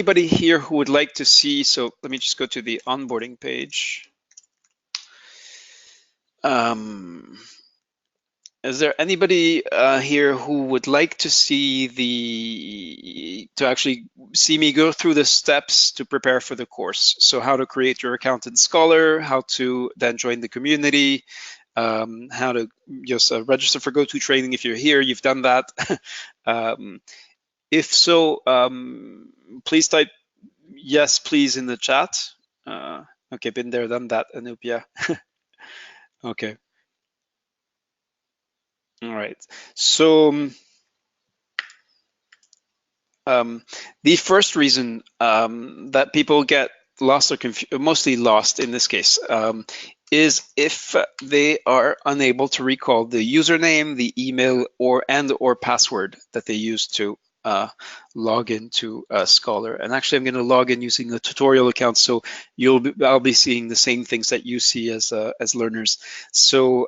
anybody here who would like to see, so let me just go to the onboarding page. Is there anybody here who would like to see to actually see me go through the steps to prepare for the course? So how to create your account in Scholar, how to then join the community, how to just register for GoToTraining. If you're here, you've done that. If so, please type yes, please in the chat. Okay, been there, done that, Anupia. Okay. All right. So the first reason that people get lost or mostly lost in this case, is if they are unable to recall the username, the email, or password that they use to log into Scholar. And actually, I'm going to log in using the tutorial account, so I'll be seeing the same things that you see as learners. So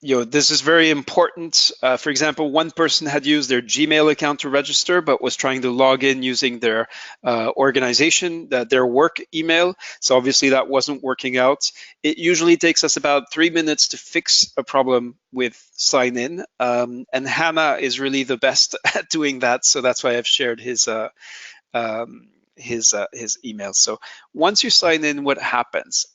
this is very important. For example, one person had used their Gmail account to register, but was trying to log in using their organization, their work email. So obviously that wasn't working out. It usually takes us about 3 minutes to fix a problem with sign in. And Hannah is really the best at doing that. So that's why I've shared his email. So once you sign in, what happens?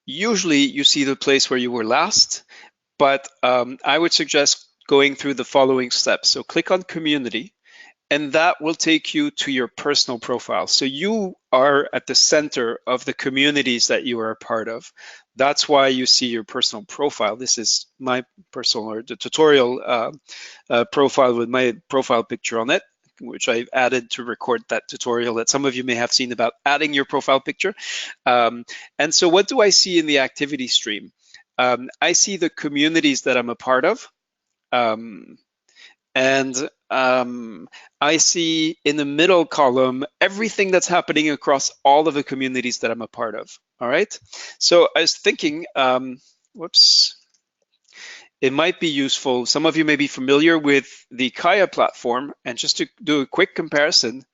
Usually you see the place where you were last, but I would suggest going through the following steps. So click on community, and that will take you to your personal profile. So you are at the center of the communities that you are a part of. That's why you see your personal profile. This is my personal, or the tutorial profile with my profile picture on it, which I've added to record that tutorial that some of you may have seen about adding your profile picture. And so what do I see in the activity stream? I see the communities that I'm a part of. I see in the middle column everything that's happening across all of the communities that I'm a part of. All right. So I was thinking, whoops. It might be useful. Some of you may be familiar with the Kaya platform, and just to do a quick comparison,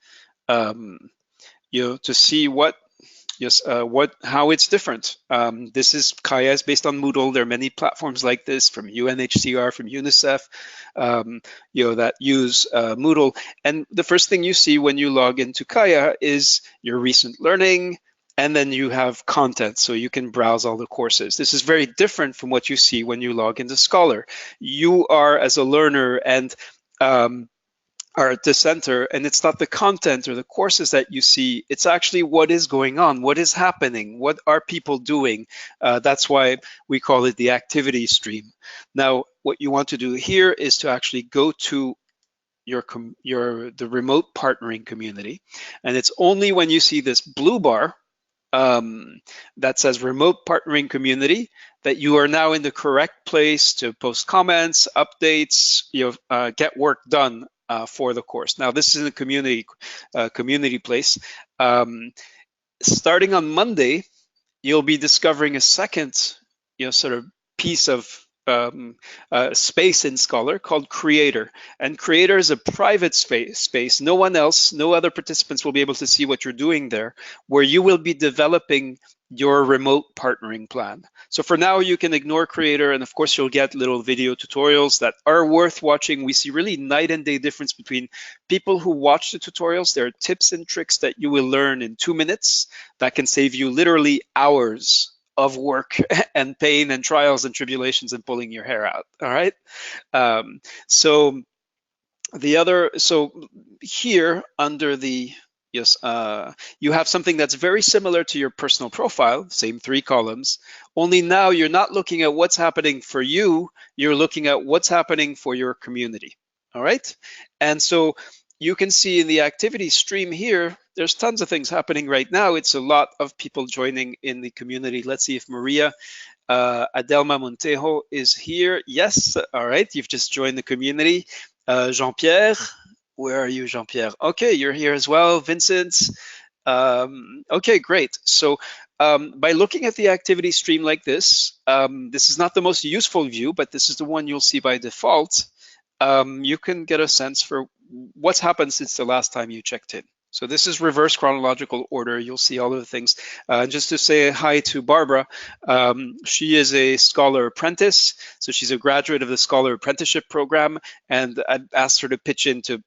to see how it's different. This is Kaya is based on Moodle. There are many platforms like this from UNHCR, from UNICEF, that use Moodle. And the first thing you see when you log into Kaya is your recent learning, and then you have content, so you can browse all the courses. This is very different from what you see when you log into Scholar. You are, as a learner, and are at the center, and it's not the content or the courses that you see, it's actually what is going on, what is happening, what are people doing. That's why we call it the activity stream. Now, what you want to do here is to actually go to the remote partnering community, and it's only when you see this blue bar that says remote partnering community that you are now in the correct place to post comments, updates, get work done for the course. Now, this is in the community place. Starting on Monday, you'll be discovering a second, sort of piece of space in Scholar called Creator. And Creator is a private space. No one else, no other participants will be able to see what you're doing there, where you will be developing your remote partnering plan. So for now, you can ignore Creator, and of course, you'll get little video tutorials that are worth watching. We see really night and day difference between people who watch the tutorials. There are tips and tricks that you will learn in 2 minutes that can save you literally hours of work and pain and trials and tribulations and pulling your hair out. All right. So here under the, you have something that's very similar to your personal profile, same 3 columns, only now you're not looking at what's happening for you, you're looking at what's happening for your community. All right. And so you can see in the activity stream here, there's tons of things happening right now. It's a lot of people joining in the community. Let's see if Maria Adelma Montejo is here. Yes, all right, you've just joined the community. Jean-Pierre, where are you, Jean-Pierre? Okay, you're here as well. Vincent, okay, great. So by looking at the activity stream like this, this is not the most useful view, but this is the one you'll see by default. you can get a sense for what's happened since the last time you checked in. So this is reverse chronological order. You'll see all of the things. Just to say hi to Barbara, she is a Scholar Apprentice. So she's a graduate of the Scholar Apprenticeship Program, and I asked her to pitch into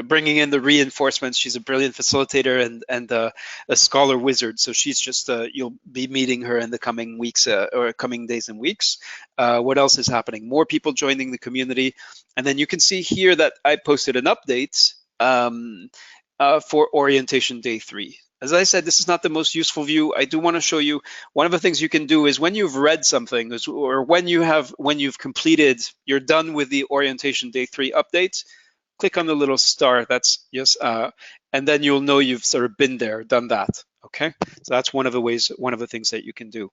bringing in the reinforcements. She's a brilliant facilitator and a scholar wizard. So she's just, you'll be meeting her in the coming weeks or coming days and weeks. What else is happening? More people joining the community. And then you can see here that I posted an update for orientation day 3. As I said, this is not the most useful view. I do want to show you one of the things you can do is when you've read something or when you've completed, you're done with the orientation day 3 update, click on the little star. That's yes, and then you'll know you've sort of been there, done that. Okay, so that's one of the ways, one of the things that you can do.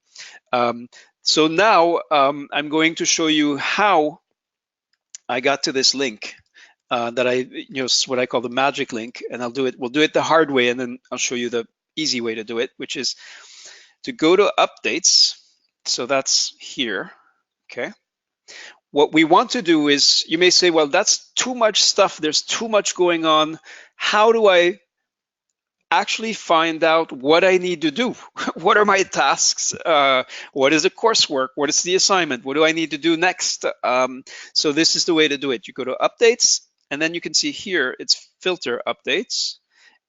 So now I'm going to show you how I got to this link that what I call the magic link, and we'll do it the hard way, and then I'll show you the easy way to do it, which is to go to updates. So that's here, okay? What we want to do is, you may say, well, that's too much stuff. There's too much going on. How do I actually find out what I need to do? What are my tasks? What is the coursework? What is the assignment? What do I need to do next? So this is the way to do it. You go to updates, and then you can see here, it's filter updates.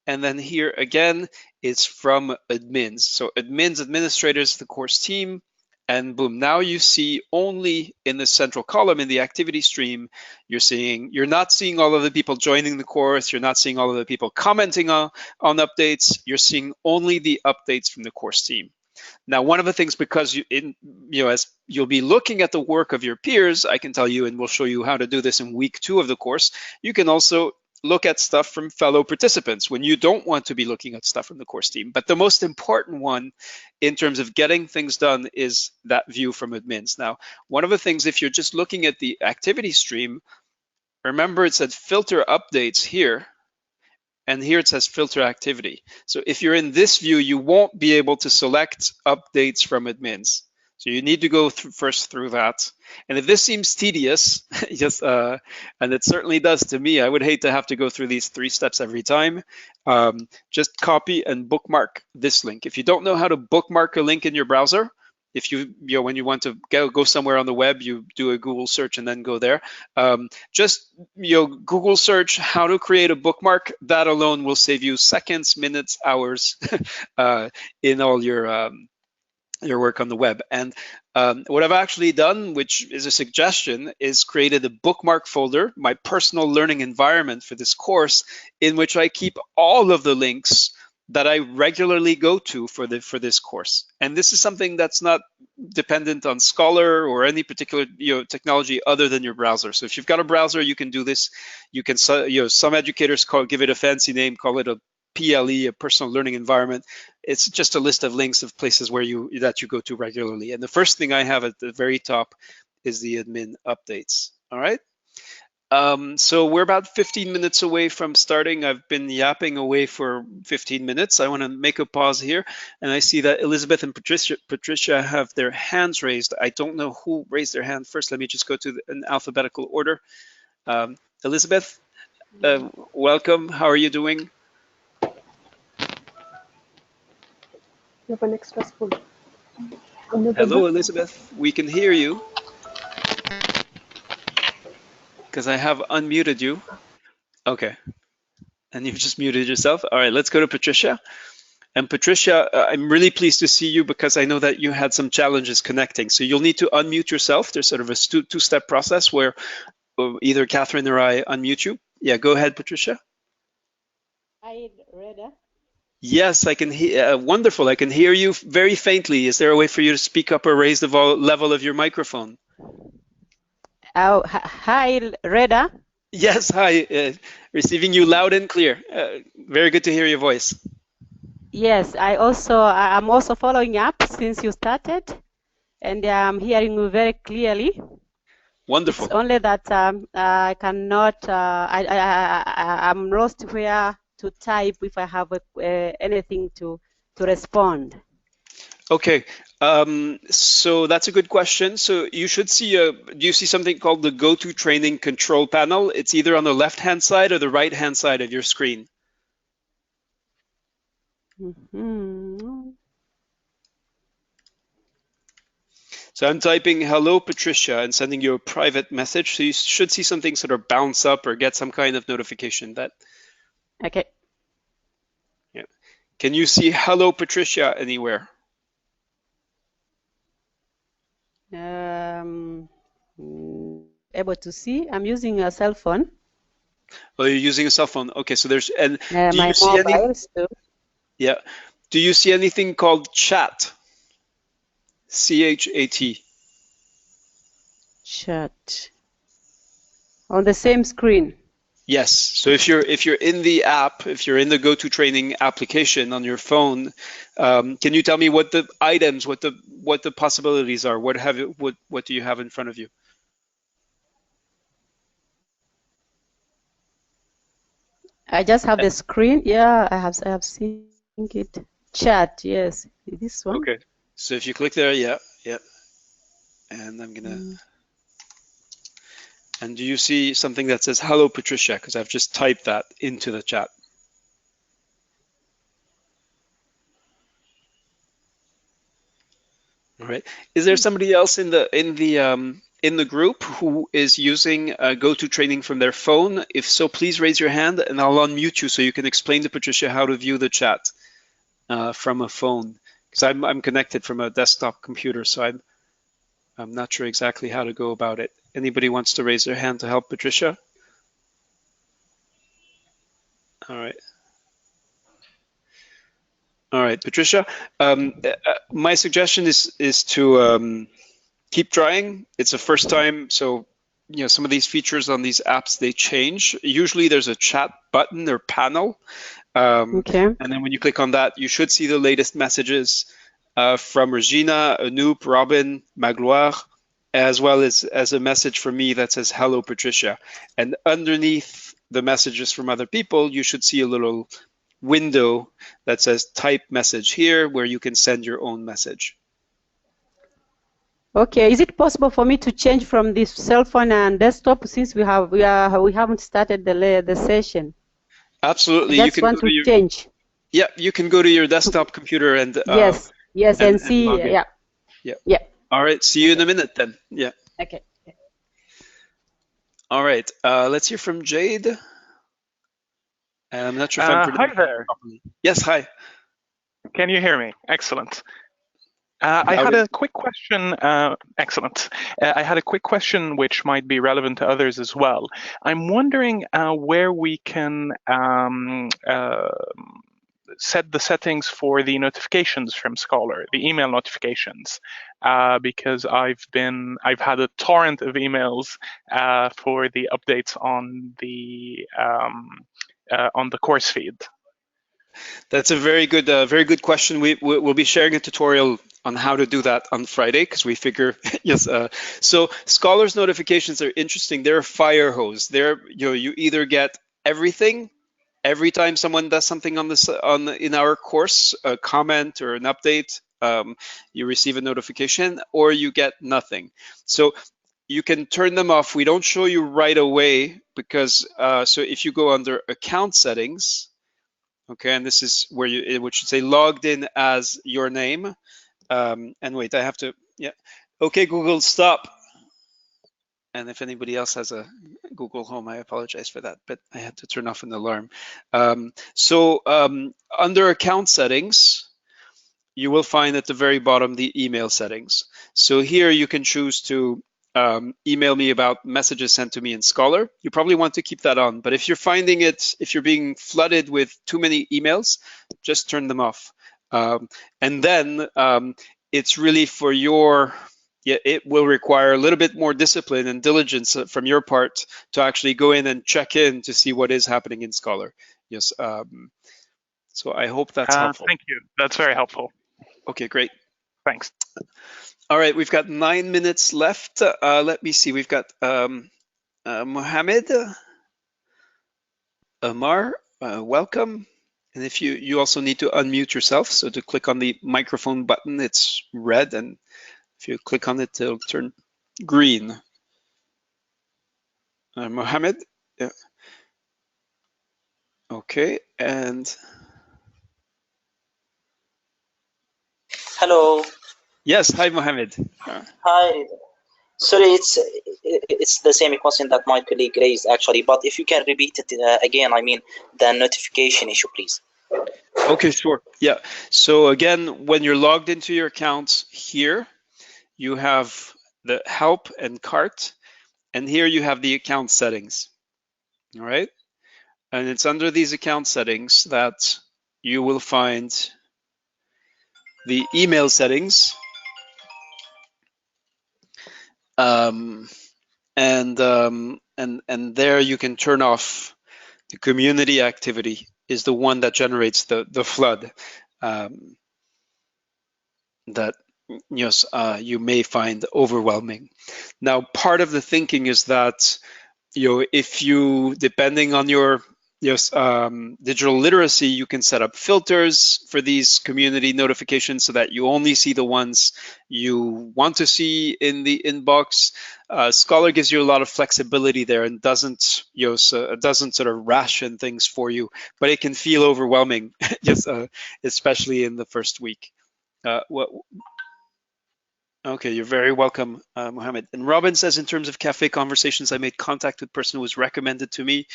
And then here again, it's from admins. So admins, administrators, the course team, and boom, now you see only in the central column in the activity stream, you're not seeing all of the people joining the course, you're not seeing all of the people commenting on updates, you're seeing only the updates from the course team. Now, one of the things, because as you'll be looking at the work of your peers, I can tell you, and we'll show you how to do this in week 2 of the course, you can also look at stuff from fellow participants when you don't want to be looking at stuff from the course team. But the most important one in terms of getting things done is that view from admins. Now, one of the things, if you're just looking at the activity stream, remember it said filter updates here, and here it says filter activity. So if you're in this view, you won't be able to select updates from admins. So you need to go first through that. And if this seems tedious, and it certainly does to me, I would hate to have to go through these 3 steps every time. Just copy and bookmark this link. If you don't know how to bookmark a link in your browser, if when you want to go somewhere on the web, you do a Google search and then go there. Just Google search how to create a bookmark. That alone will save you seconds, minutes, hours in all your work on the web. And what I've actually done, which is a suggestion, is created a bookmark folder, my personal learning environment for this course, in which I keep all of the links that I regularly go to for this course. And this is something that's not dependent on Scholar or any particular technology other than your browser. So if you've got a browser, you can do this. You can some educators give it a fancy name, call it a PLE, a personal learning environment. It's just a list of links of places where that you go to regularly. And the first thing I have at the very top is the admin updates. All right. So we're about 15 minutes away from starting. I've been yapping away for 15 minutes. I want to make a pause here, and I see that Elizabeth and Patricia have their hands raised. I don't know who raised their hand first. Let me just go to an alphabetical order. Elizabeth, welcome. How are you doing? You have an extra spoon. Hello, Elizabeth. We can hear you because I have unmuted you. Okay. And you've just muted yourself. All right, let's go to Patricia. And Patricia, I'm really pleased to see you because I know that you had some challenges connecting. So you'll need to unmute yourself. There's sort of a two-step process where either Catherine or I unmute you. Yeah, go ahead, Patricia. Hi, Reda. Yes, I can hear. Wonderful. I can hear you very faintly. Is there a way for you to speak up or raise the level of your microphone? Oh, hi, Reda. Yes, hi. Receiving you loud and clear. Very good to hear your voice. Yes, I'm also following up since you started, and I'm hearing you very clearly. Wonderful. It's only that I cannot. I'm lost where to type if I have anything to respond. Okay, so that's a good question. So you should see do you see something called the go-to training control panel? It's either on the left-hand side or the right-hand side of your screen. Mhm. So I'm typing hello Patricia and sending you a private message. So you should see something sort of bounce up or get some kind of notification that, Okay. yeah. Can you see hello Patricia anywhere? Able to see. I'm using a cell phone. Oh, you're using a cell phone. Okay, so there's, and do My you see any, mobiles too. yeah. Do you see anything called chat? C-H-A-T. Chat. On the same screen. Yes. So if you're in the app, if you're in the Go-To Training application on your phone, can you tell me what the items, what the possibilities are? What do you have in front of you? I just have the screen. Yeah, I have seen it. Chat. Yes, this one. Okay. So if you click there, yeah. And I'm gonna. And do you see something that says "Hello, Patricia"? Because I've just typed that into the chat. All right. Is there somebody else in the group who is using Go-To Training from their phone? If so, please raise your hand, and I'll unmute you so you can explain to Patricia how to view the chat from a phone. Because I'm connected from a desktop computer, so I'm not sure exactly how to go about it. Anybody wants to raise their hand to help Patricia? All right. All right, Patricia. My suggestion is to keep trying. It's the first time, so some of these features on these apps, they change. Usually there's a chat button or panel. Okay. And then when you click on that, you should see the latest messages from Regina, Anoop, Robin, Magloire, as well as a message from me that says, hello, Patricia. And underneath the messages from other people, you should see a little window that says type message here, where you can send your own message. Okay, is it possible for me to change from this cell phone and desktop since we haven't started the session? Absolutely, I just want to change. Yeah, you can go to your desktop computer and yes, and see. log in. Yeah. All right, see you in a minute then. Yeah. Okay. All right, let's hear from Jade. And I'm not sure if I'm pronouncing hi there. properly. Yes, hi. Can you hear me? Excellent. I had a quick question. Excellent. I had a quick question which might be relevant to others as well. I'm wondering where we can set the settings for the notifications from Scholar, the email notifications, because I've had a torrent of emails for the updates on the course feed. That's a very good question. We'll be sharing a tutorial on how to do that on Friday, because we figure yes. So Scholar's notifications are interesting. They're a fire hose. You either get everything every time someone does something in our course, a comment or an update, you receive a notification, or you get nothing. So you can turn them off. We don't show you right away because so if you go under account settings. Okay, and this is where it should say logged in as your name. And wait, I have to, yeah. Okay, Google, stop. And if anybody else has a Google Home, I apologize for that, but I had to turn off an alarm. So under account settings, you will find at the very bottom the email settings. So here you can choose to email me about messages sent to me in Scholar. You probably want to keep that on, but if you're being flooded with too many emails, just turn them off. And then it's really for it will require a little bit more discipline and diligence from your part to actually go in and check in to see what is happening in Scholar. Yes. So I hope that's helpful. Thank you. That's very helpful. Okay, great. Thanks. All right, we've got 9 minutes left. Let me see. We've got Mohammed, Amar, welcome. And if you also need to unmute yourself, so to click on the microphone button, it's red, and if you click on it, it'll turn green. Mohammed, yeah. Okay, and Hello. yes, hi Mohammed. Hi. Sorry, it's the same question that my colleague raised actually, but if you can repeat it again, I mean the notification issue, please. Okay, sure. Yeah. So again, when you're logged into your account here, you have the help and cart, and here you have the account settings. All right. And it's under these account settings that you will find the email settings. And there you can turn off the community activity is the one that generates the flood that you may find overwhelming. Now, part of the thinking is that if you, depending on your digital literacy, you can set up filters for these community notifications so that you only see the ones you want to see in the inbox. Scholar gives you a lot of flexibility there and doesn't sort of ration things for you, but it can feel overwhelming, especially in the first week. Okay, you're very welcome, Mohammed. And Robin says, in terms of cafe conversations, I made contact with the person who was recommended to me,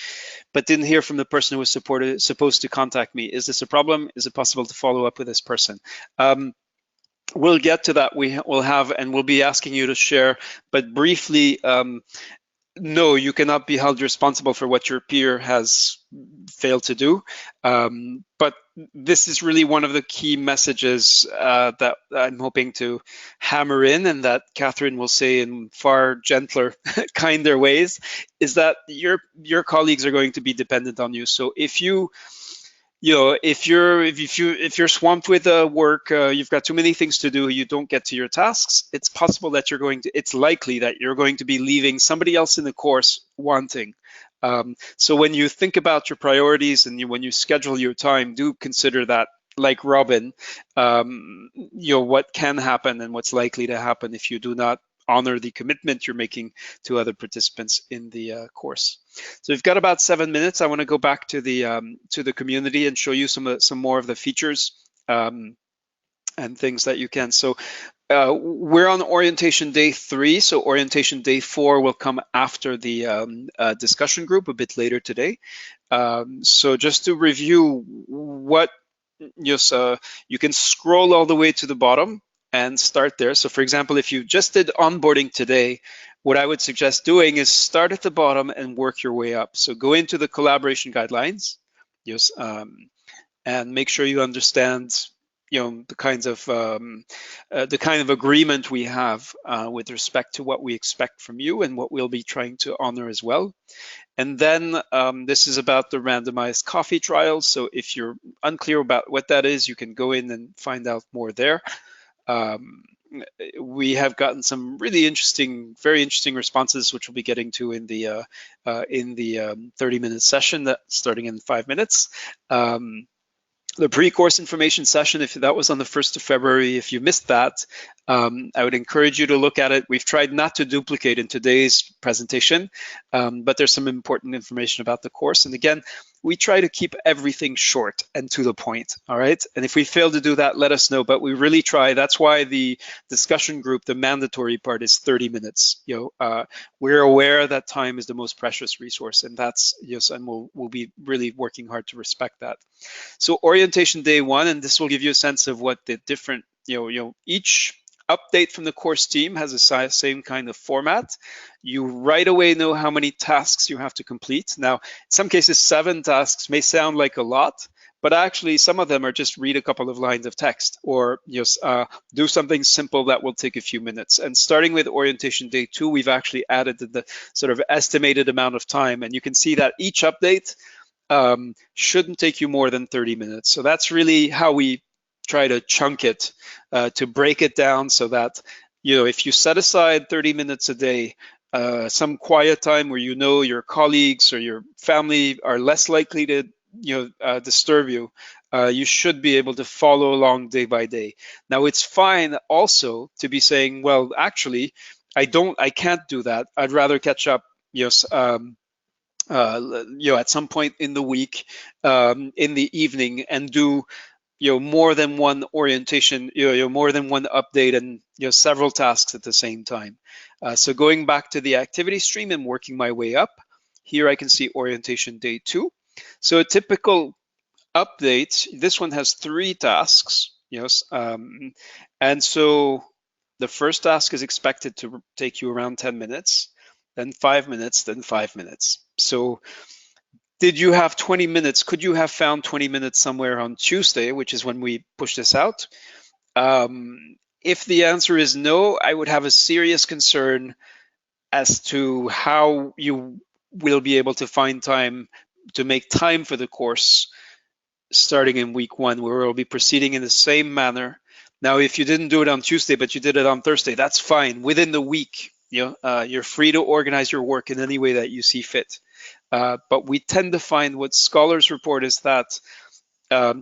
but didn't hear from the person who was supposed to contact me. Is this a problem? Is it possible to follow up with this person? We'll get to that. We'll be asking you to share, but briefly, no, you cannot be held responsible for what your peer has failed to do. But this is really one of the key messages that I'm hoping to hammer in, and that Catherine will say in far gentler, kinder ways, is that your colleagues are going to be dependent on you. So if if you're swamped with work, you've got too many things to do, you don't get to your tasks, it's possible that it's likely that you're going to be leaving somebody else in the course wanting. So when you think about your priorities and when you schedule your time, do consider that, like Robin, what can happen and what's likely to happen if you do not honor the commitment you're making to other participants in the course. So we've got about 7 minutes. I want to go back to the community and show you some more of the features and things that you can. So we're on orientation day 3. So orientation day 4 will come after the discussion group a bit later today. So just to review what you can scroll all the way to the bottom and start there. So for example, if you just did onboarding today, what I would suggest doing is start at the bottom and work your way up. So go into the collaboration guidelines, and make sure you understand the kind of agreement we have with respect to what we expect from you and what we'll be trying to honor as well. And then this is about the randomized coffee trial. So if you're unclear about what that is, you can go in and find out more there. We have gotten some really very interesting responses, which we'll be getting to in the 30-minute session that's starting in 5 minutes. The pre-course information session, if that was on the 1st of February, if you missed that, I would encourage you to look at it. We've tried not to duplicate in today's presentation, but there's some important information about the course. And again, we try to keep everything short and to the point, all right? And if we fail to do that, let us know, but we really try. That's why the discussion group, the mandatory part, is 30 minutes. We're aware that time is the most precious resource, and and we'll be really working hard to respect that. So orientation day 1, and this will give you a sense of what the different, each update from the course team has a same kind of format. You right away know how many tasks you have to complete. Now, in some cases, 7 tasks may sound like a lot, but actually some of them are just read a couple of lines of text or do something simple that will take a few minutes. And starting with orientation day 2, we've actually added the sort of estimated amount of time. And you can see that each update shouldn't take you more than 30 minutes. So that's really how we try to chunk it, to break it down so that, if you set aside 30 minutes a day, some quiet time where your colleagues or your family are less likely to disturb you. You should be able to follow along day by day. Now, it's fine also to be saying, well, actually, I can't do that. I'd rather catch up, at some point in the week, in the evening, and do more than one orientation, more than one update, and several tasks at the same time. So going back to the activity stream and working my way up, here I can see orientation day 2. So a typical update, this one has 3 tasks, and so the first task is expected to take you around 10 minutes, then 5 minutes, then 5 minutes. So did you have 20 minutes? Could you have found 20 minutes somewhere on Tuesday, which is when we push this out? If the answer is no, I would have a serious concern as to how you will be able to find time to make time for the course starting in week 1, where we'll be proceeding in the same manner. Now, if you didn't do it on Tuesday, but you did it on Thursday, that's fine. Within the week, you're free to organize your work in any way that you see fit. But we tend to find what scholars report is that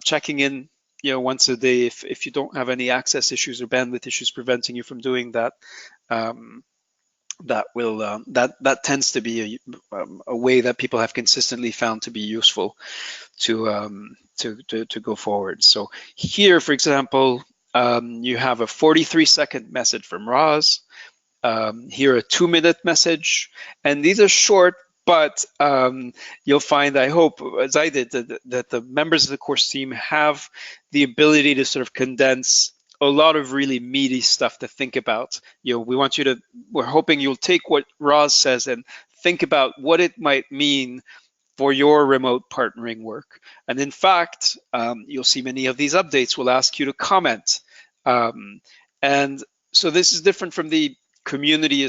checking in, once a day, if you don't have any access issues or bandwidth issues preventing you from doing that, that tends to be a way that people have consistently found to be useful to go forward. So here, for example, you have a 43-second message from Roz. Here, a 2-minute message, and these are short, but you'll find, I hope, as I did, that the members of the course team have the ability to sort of condense a lot of really meaty stuff to think about. We're hoping you'll take what Roz says and think about what it might mean for your remote partnering work. And in fact, you'll see many of these updates will ask you to comment. And so this is different from the community